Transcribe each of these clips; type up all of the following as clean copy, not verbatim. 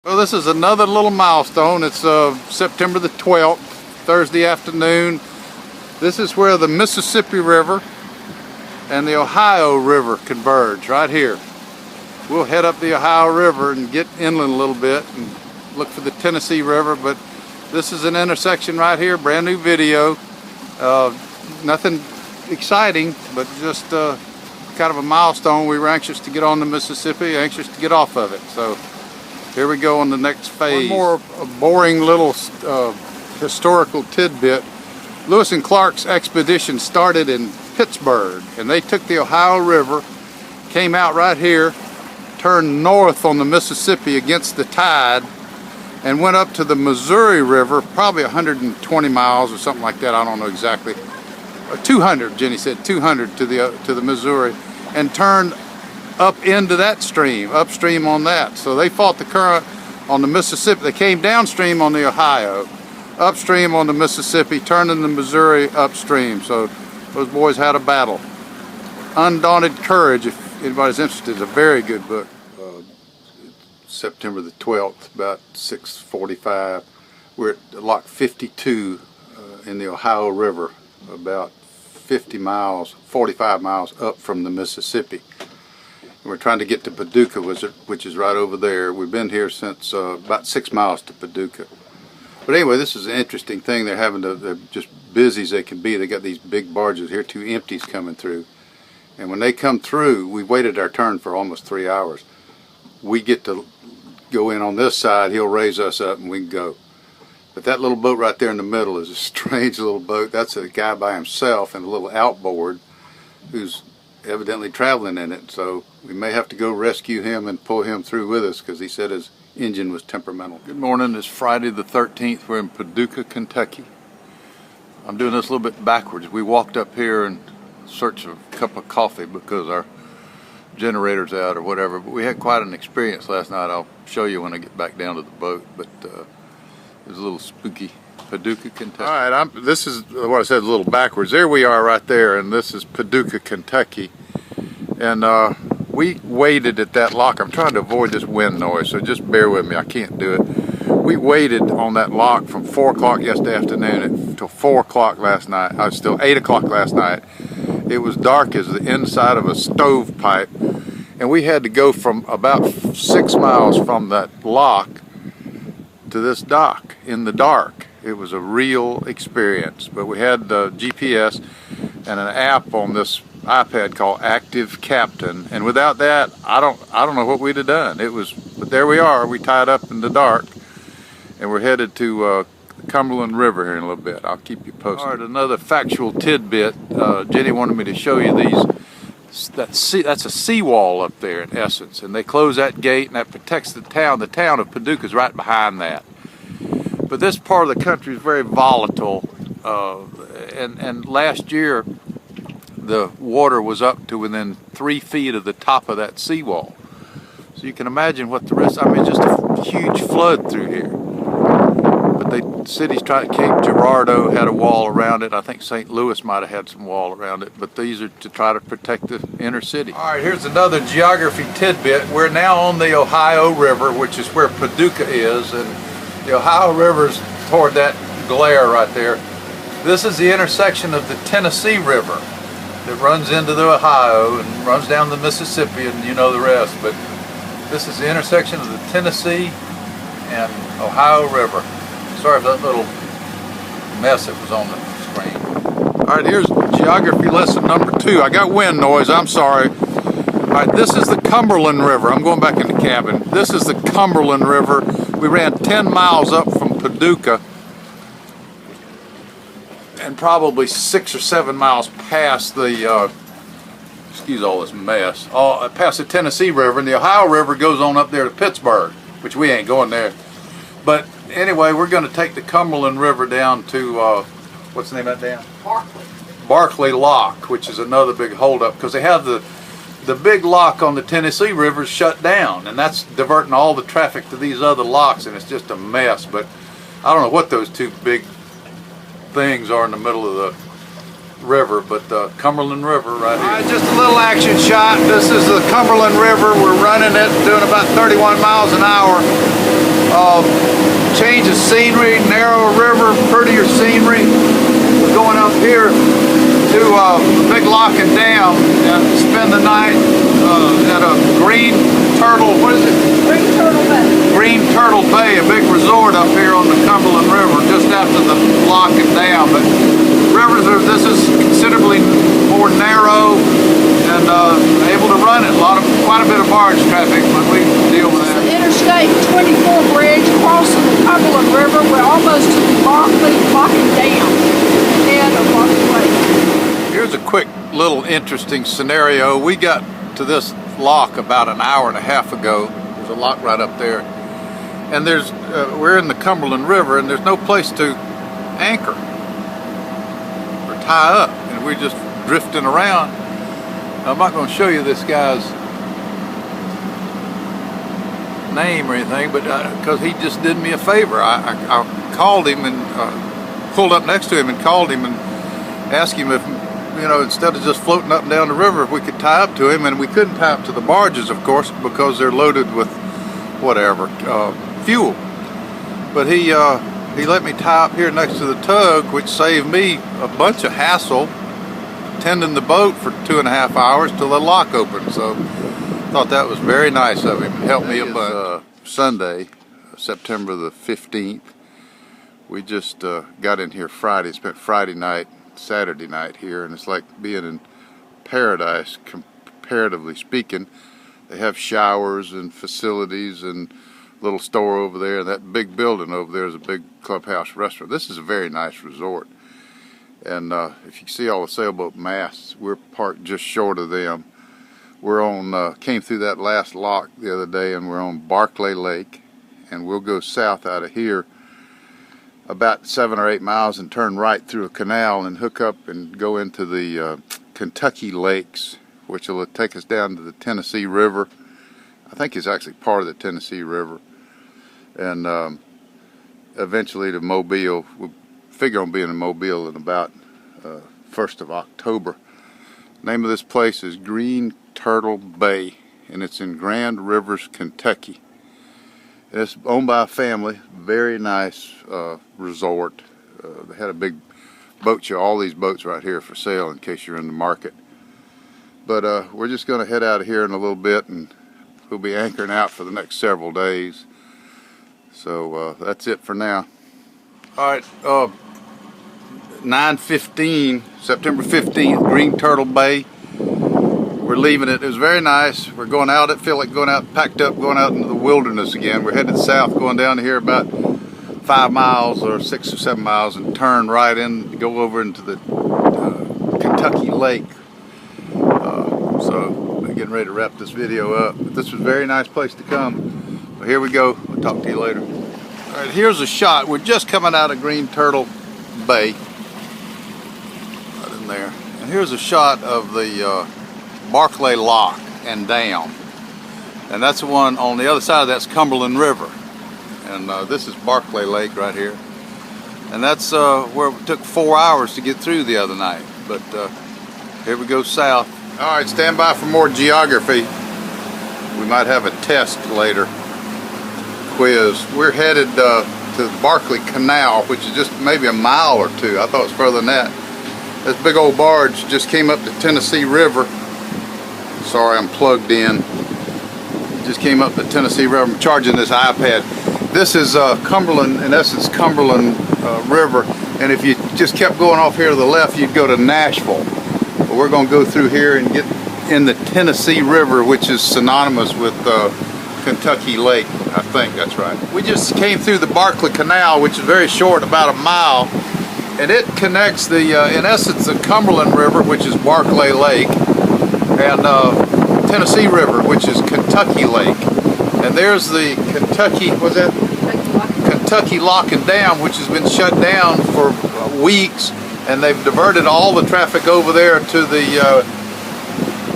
Well, this is another little milestone. It's September the 12th, Thursday afternoon. This is where the Mississippi River and the Ohio River converge, right here. We'll head up the Ohio River and get inland a little bit and look for the Tennessee River, but this is an intersection right here, brand new video. Nothing exciting, but just kind of a milestone. We were anxious to get on the Mississippi, anxious to get off of it. So here we go on the next phase. One more boring little historical tidbit. Lewis and Clark's expedition started in Pittsburgh, and they took the Ohio River, came out right here, turned north on the Mississippi against the tide, and went up to the Missouri River, probably 120 miles or something like that, I don't know exactly. 200, Jenny said, 200 to the Missouri, and turned up into that stream, upstream on that. So they fought the current on the Mississippi. They came downstream on the Ohio, upstream on the Mississippi, turning the Missouri upstream. So those boys had a battle. Undaunted Courage, if anybody's interested, is a very good book. September the 12th, about 6:45. We're at Lock 52 in the Ohio River, about 50 miles, 45 miles up from the Mississippi. We're trying to get to Paducah, which is right over there. We've been here since about 6 miles to Paducah. But anyway, this is an interesting thing. They're just busy as they can be. They got these big barges here, 2 empties coming through. And when they come through, we waited our turn for almost 3 hours. We get to go in on this side, he'll raise us up and we can go. But that little boat right there in the middle is a strange little boat. That's a guy by himself and a little outboard who's evidently traveling in it. So we may have to go rescue him and pull him through with us because he said his engine was temperamental. Good morning, it's Friday the 13th. We're in Paducah, Kentucky. I'm doing this a little bit backwards. We walked up here in search of a cup of coffee because our generator's out or whatever, but we had quite an experience last night. I'll show you when I get back down to the boat, but it was a little spooky. Paducah, Kentucky. All right, this is what I said, a little backwards. There we are right there, and this is Paducah, Kentucky. And we waited at that lock. I'm trying to avoid this wind noise, so just bear with me. I can't do it. We waited on that lock from 4 o'clock yesterday afternoon until 4 o'clock last night. I was still 8 o'clock last night. It was dark as the inside of a stovepipe, and we had to go from about 6 miles from that lock to this dock in the dark. It was a real experience, but we had the GPS and an app on this iPad called Active Captain, and without that, I don't know what we'd have done. But there we are. We tied up in the dark, and we're headed to the Cumberland River here in a little bit. I'll keep you posted. All right, another factual tidbit. Jenny wanted me to show you these. That's a seawall up there in essence, and they close that gate, and that protects the town. The town of Paducah is right behind that. But this part of the country is very volatile, and last year the water was up to within 3 feet of the top of that seawall. So you can imagine what the rest, just a huge flood through here. But the cities Cape Girardeau had a wall around it. I think St. Louis might have had some wall around it, but these are to try to protect the inner city. All right, here's another geography tidbit. We're now on the Ohio River, which is where Paducah is, and the Ohio River's toward that glare right there. This is the intersection of the Tennessee River that runs into the Ohio and runs down the Mississippi, and you know the rest. But this is the intersection of the Tennessee and Ohio River. Sorry for that little mess that was on the screen. All right, here's geography lesson number 2. I got wind noise, I'm sorry. All right, this is the Cumberland River. I'm going back in the cabin. This is the Cumberland River. We ran 10 miles up from Paducah and probably 6 or 7 miles past the, excuse all this mess, past the Tennessee River, and the Ohio River goes on up there to Pittsburgh, which we ain't going there. But anyway, we're going to take the Cumberland River down to, what's the name of that dam? Barkley Lock, which is another big holdup, because they have the big lock on the Tennessee River shut down, and that's diverting all the traffic to these other locks, and it's just a mess. But I don't know what those 2 big things are in the middle of the river, but the Cumberland River right here. All right, just a little action shot. This is the Cumberland River. We're running it, doing about 31 miles an hour. lock and dam, but rivers are, this is considerably more narrow and able to run it. Quite a bit of barge traffic, but we deal with that. Interstate 24 bridge crossing the Cumberland River. We're almost to the Barkley Lock and Dam and of Barkley Lake. Here's a quick little interesting scenario. We got to this lock about an hour and a half ago. There's a lock right up there, and there's we're in the Cumberland River, and there's no place to anchor or tie up, and we're just drifting around. I'm not going to show you this guy's name or anything, but because he just did me a favor. I called him and pulled up next to him and called him and asked him if, you know, instead of just floating up and down the river, if we could tie up to him. And we couldn't tie up to the barges, of course, because they're loaded with whatever fuel. But he let me tie up here next to the tug, which saved me a bunch of hassle tending the boat for 2.5 hours till the lock opened. So I thought that was very nice of him. Helped me a bunch. Sunday, September the 15th. We just got in here Friday, spent Friday night, Saturday night here, and it's like being in paradise, comparatively speaking. They have showers and facilities and little store over there. That big building over there is a big clubhouse restaurant. This is a very nice resort. And if you see all the sailboat masts, we're parked just short of them. We're on, came through that last lock the other day, and we're on Barkley Lake, and we'll go south out of here about 7 or 8 miles and turn right through a canal and hook up and go into the Kentucky lakes, which will take us down to the Tennessee River. I think it's actually part of the Tennessee River, and eventually to Mobile. We'll figure on being in Mobile in about 1st of October. Name of this place is Green Turtle Bay, and it's in Grand Rivers, Kentucky. It's owned by a family. Very nice resort. They had a big boat show. All these boats right here for sale in case you're in the market. But we're just going to head out of here in a little bit, and we'll be anchoring out for the next several days. So that's it for now. All right, 9/15, September 15th, Green Turtle Bay. We're leaving it. It was very nice. We're going out. It feel like going out, packed up, going out into the wilderness again. We're headed south, going down here about 5 miles or 6 or 7 miles, and turn right in, go over into the Kentucky Lake. So we're getting ready to wrap this video up. But this was a very nice place to come. Well, here we go. I'll talk to you later. All right, here's a shot. We're just coming out of Green Turtle Bay. Right in there. And here's a shot of the Barkley Lock and Dam. And that's the one on the other side of that's Cumberland River. And this is Barkley Lake right here. And that's where it took 4 hours to get through the other night. But here we go south. All right, stand by for more geography. We might have a test later. Quiz. We're headed to the Barkley Canal, which is just maybe a mile or two. I thought it was further than that. This big old barge just came up the Tennessee River. Sorry, I'm plugged in. Just came up the Tennessee River. I'm charging this iPad. This is Cumberland, in essence, Cumberland River. And if you just kept going off here to the left, you'd go to Nashville. But we're going to go through here and get in the Tennessee River, which is synonymous with Kentucky Lake. I think that's right. We just came through the Barkley Canal, which is very short, about a mile. And it connects the, in essence, the Cumberland River, which is Barkley Lake, and Tennessee River, which is Kentucky Lake. And there's the Kentucky, what's that? Kentucky Lock and Dam, which has been shut down for weeks, and they've diverted all the traffic over there to the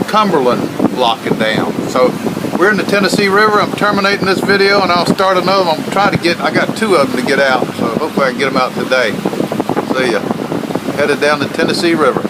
Cumberland Lock and Dam. So we're in the Tennessee River. I'm terminating this video, and I'll start another one. I'm trying to get, I got 2 of them to get out, so hopefully I can get them out today. See ya. Headed down the Tennessee River.